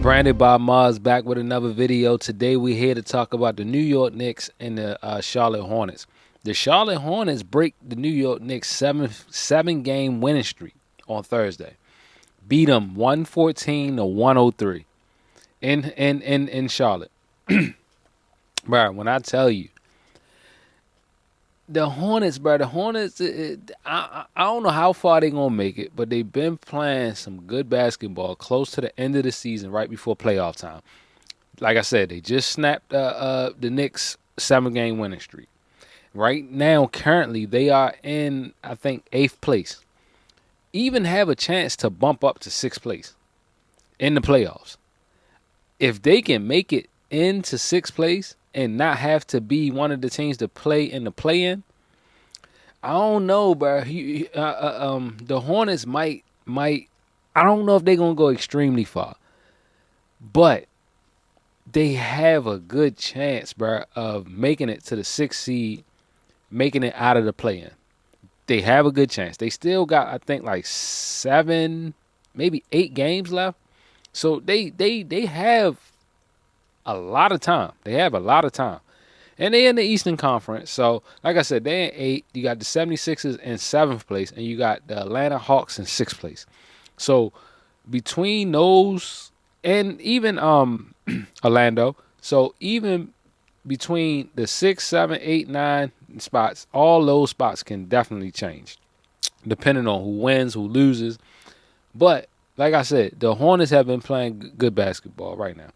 Branded by Mars, back with another video. Today we're here to talk about the New York Knicks and the Charlotte Hornets. The Charlotte Hornets break the New York Knicks seven game winning streak on Thursday. Beat them 114 to 103 in Charlotte. Bro, when I tell you, the Hornets, I don't know how far they're going to make it, but they've been playing some good basketball close to the end of the season, right before playoff time. Like I said, they just snapped the Knicks 7-game winning streak. Right now, currently, they are in, I think, 8th place. Even have a chance to bump up to 6th place in the playoffs. If they can make it into 6th place and not have to be one of the teams to play in the play-in, I don't know, bro. The Hornets might. I don't know if they're gonna go extremely far, but they have a good chance, bro, of making it to the 6th seed, making it out of the play-in. They have a good chance. They still got, I think, like 7, maybe 8 games left, so they have a lot of time. They have a lot of time. And they're in the Eastern Conference. So, like I said, they're in 8. You got the 76ers in 7th place. And you got the Atlanta Hawks in 6th place. So, between those and even Orlando. So, even between the 6, 7, 8, 9 spots, all those spots can definitely change. Depending on who wins, who loses. But, like I said, the Hornets have been playing good basketball right now.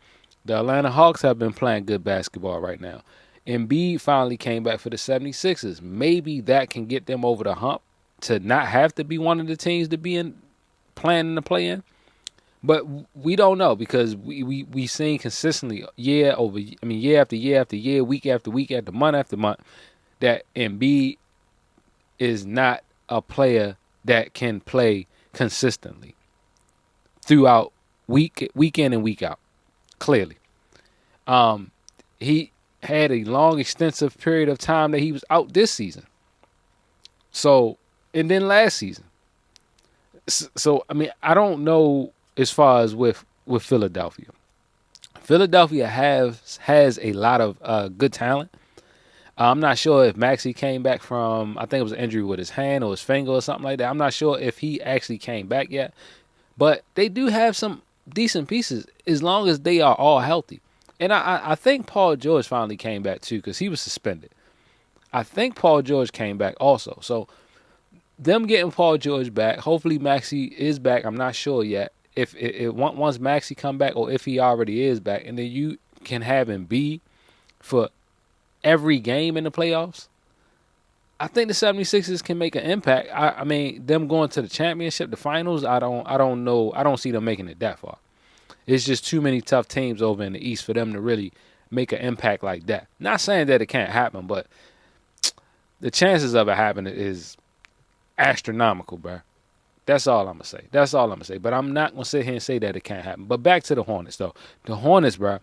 The Atlanta Hawks have been playing good basketball right now. Embiid finally came back for the 76ers. Maybe that can get them over the hump to not have to be one of the teams to be playing in the play-in. But we don't know because we seen consistently year after year after year, week after week, after month, that Embiid is not a player that can play consistently throughout week in and week out. Clearly. He had a long, extensive period of time that he was out this season. So, and then last season. So, I don't know as far as with Philadelphia. Philadelphia has a lot of good talent. I'm not sure if Maxey came back from, I think it was an injury with his hand or his finger or something like that. I'm not sure if he actually came back yet. But they do have some decent pieces as long as they are all healthy. And I think Paul George finally came back too because he was suspended. I think Paul George came back also. So them getting Paul George back, hopefully Maxey is back. I'm not sure yet if once Maxey come back or if he already is back. And then you can have him be for every game in the playoffs. I think the 76ers can make an impact. Them going to the championship, the finals, I don't know. I don't see them making it that far. It's just too many tough teams over in the East for them to really make an impact like that. Not saying that it can't happen, but the chances of it happening is astronomical, bro. That's all I'm going to say. But I'm not going to sit here and say that it can't happen. But back to the Hornets, though. The Hornets, bro,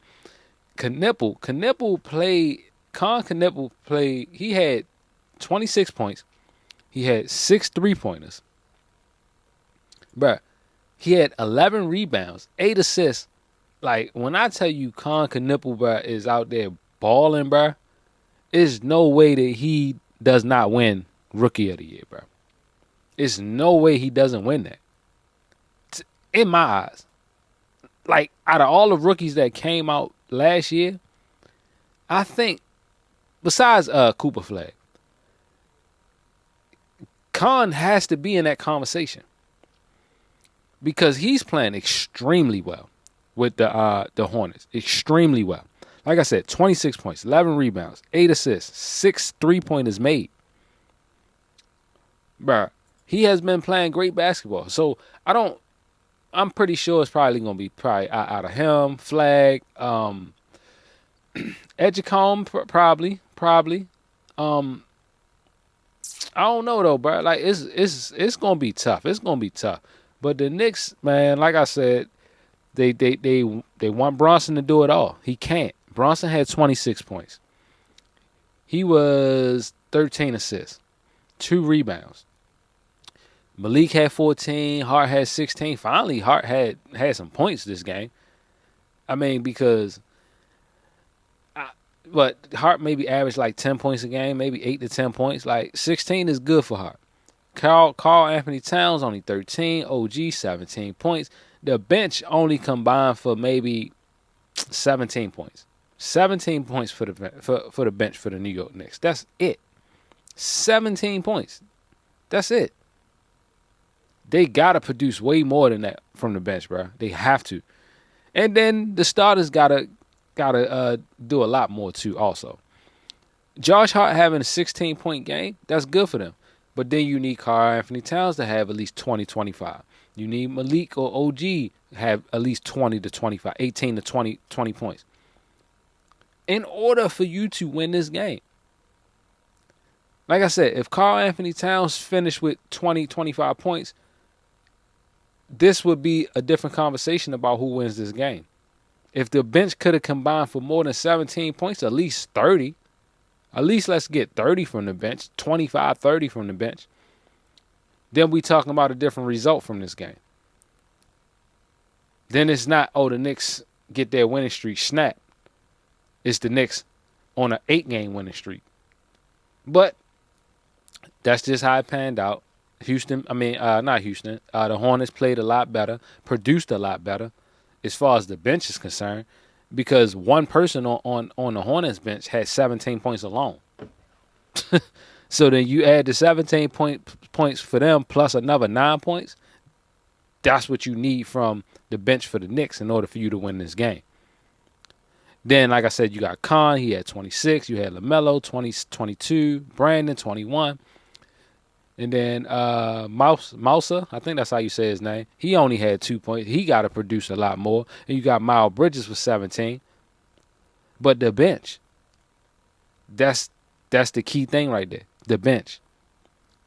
Con Knueppel played, he had 26 points. He had 6 3-pointers. Bruh, he had 11 rebounds, 8 assists. Like, when I tell you Knueppel, bruh, is out there balling, bruh, there's no way that he does not win Rookie of the Year, bruh. There's no way he doesn't win that. In my eyes. Like, out of all the rookies that came out last year, I think, besides Cooper Flag, Khan has to be in that conversation because he's playing extremely well with the Hornets. Extremely well. Like I said, 26 points, 11 rebounds, 8 assists, 6 3-pointers made. Bruh, he has been playing great basketball. So I'm pretty sure it's probably going to be out of him, Flag, Edgecombe, probably. I don't know though, bro. Like it's gonna be tough. It's gonna be tough. But the Knicks, man, like I said, they want Bronson to do it all. He can't. Bronson had 26 points. He was 13 assists, 2 rebounds. Malik had 14. Hart had 16. Finally, Hart had some points this game. I mean, because but Hart maybe averaged like 10 points a game, maybe 8 to 10 points. Like 16 is good for Hart. Carl Anthony Towns only 13, OG 17 points. The bench only combined for maybe 17 points. 17 points for the bench for the New York Knicks. That's it. 17 points. That's it. They gotta produce way more than that from the bench, bro. They have to. And then the starters gotta do a lot more too. Also, Josh Hart having a 16-point game, that's good for them. But then you need Karl Anthony Towns to have at least 20, 25. You need Malik or OG have at least 20 to 25, 18 to 20 points. In order for you to win this game. Like I said, if Karl Anthony Towns finished with 20, 25 points, this would be a different conversation about who wins this game. If the bench could have combined for more than 17 points, at least 30. At least let's get 30 from the bench, 25, 30 from the bench. Then we talking about a different result from this game. Then it's not, the Knicks get their winning streak snapped. It's the Knicks on an 8-game winning streak. But that's just how it panned out. Not Houston. The Hornets played a lot better, produced a lot better as far as the bench is concerned, because one person on the Hornets bench had 17 points alone. So then you add the 17 points for them plus another 9 points. That's what you need from the bench for the Knicks in order for you to win this game. Then, like I said, you got Khan. He had 26. You had LaMelo, 22. Brandon, 21. And then Mousa, I think that's how you say his name. He only had 2 points. He got to produce a lot more. And you got Miles Bridges with 17. But the bench, that's the key thing right there, the bench.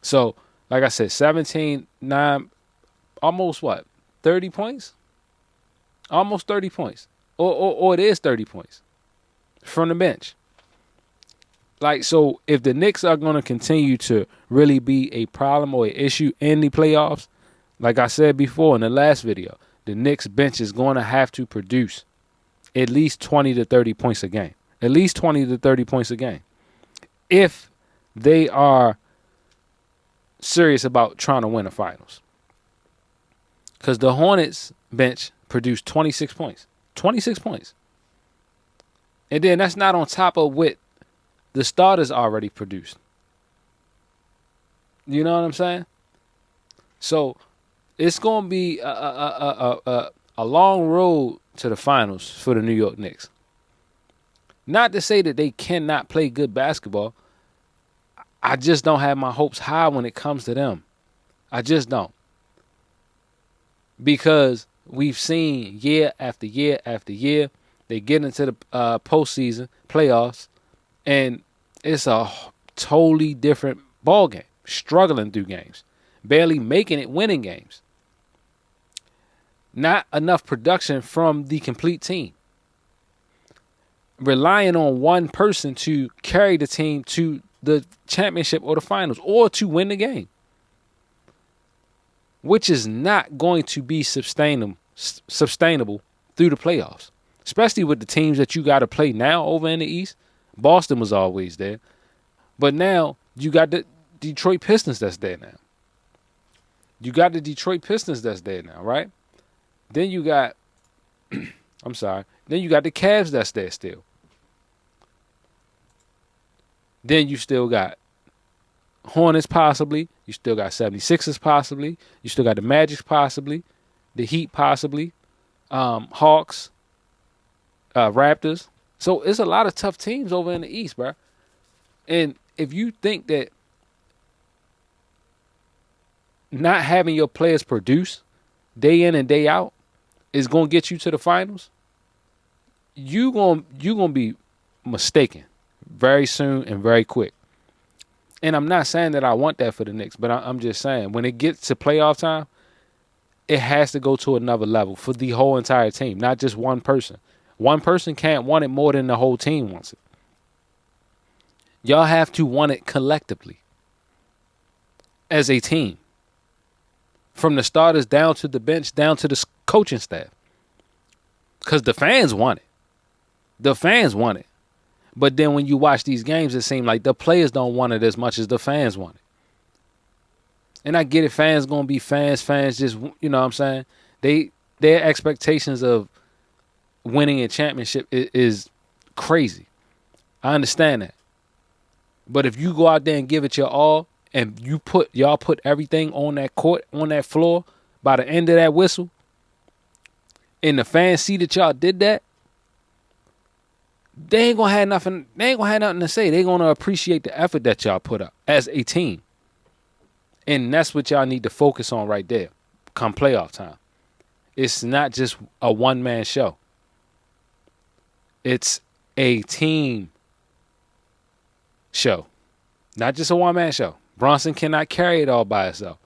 So, like I said, 17, 9, almost 30 points? Almost 30 points. Or it is 30 points from the bench. Like, so if the Knicks are going to continue to really be a problem or an issue in the playoffs, like I said before in the last video, the Knicks bench is going to have to produce at least 20 to 30 points a game. At least 20 to 30 points a game. If they are serious about trying to win the finals. Because the Hornets bench produced 26 points. 26 points. And then that's not on top of what the starters already produced. You know what I'm saying? So it's going to be a long road to the finals for the New York Knicks. Not to say that they cannot play good basketball. I just don't have my hopes high when it comes to them. I just don't. Because we've seen year after year after year, they get into the postseason, playoffs, and it's a totally different ball game. Struggling through games. Barely making it, winning games. Not enough production from the complete team. Relying on one person to carry the team to the championship or the finals or to win the game. Which is not going to be sustainable through the playoffs. Especially with the teams that you got to play now over in the East. Boston was always there. But now you got the Detroit Pistons that's there now. You got the Detroit Pistons that's there now, right? Then you got, then you got the Cavs that's there still. Then you still got Hornets possibly. You still got 76ers possibly. You still got the Magic possibly. The Heat possibly. Hawks. Raptors. So it's a lot of tough teams over in the East, bro. And if you think that not having your players produce day in and day out is going to get you to the finals, you're going to be mistaken very soon and very quick. And I'm not saying that I want that for the Knicks, but I'm just saying when it gets to playoff time, it has to go to another level for the whole entire team, not just one person. One person can't want it more than the whole team wants it. Y'all have to want it collectively as a team. From the starters down to the bench, down to the coaching staff. because the fans want it. The fans want it. But then when you watch these games, it seems like the players don't want it as much as the fans want it. And I get it. Fans going to be fans. Fans just, you know what I'm saying? Their expectations of winning a championship is crazy. I understand that. But if you go out there and give it your all and y'all put everything on that court, on that floor, by the end of that whistle, and the fans see that y'all did that, they ain't gonna have nothing to say. They gonna appreciate the effort that y'all put up as a team. And that's what y'all need to focus on right there come playoff time. It's not just a one-man show. It's a team show. Not just a one-man show. Bronson cannot carry it all by himself.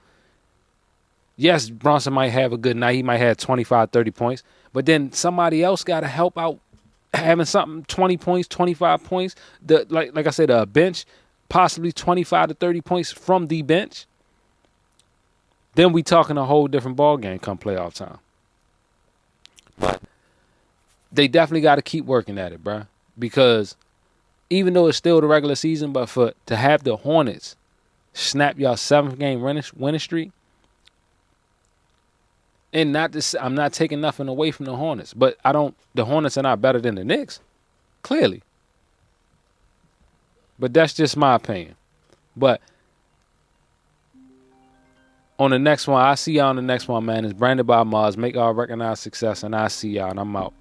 Yes, Bronson might have a good night. He might have 25, 30 points. But then somebody else got to help out having something, 20 points, 25 points. Like I said, a bench, possibly 25 to 30 points from the bench. Then we talking a whole different ball game come playoff time. But they definitely got to keep working at it, bro. Because even though it's still the regular season, but to have the Hornets snap y'all 7th-game winning streak, and I'm not taking nothing away from the Hornets, but the Hornets are not better than the Knicks, clearly. But that's just my opinion. But on the next one, I see y'all on the next one, man. It's branded by Mars. Make y'all recognize success, and I see y'all, and I'm out.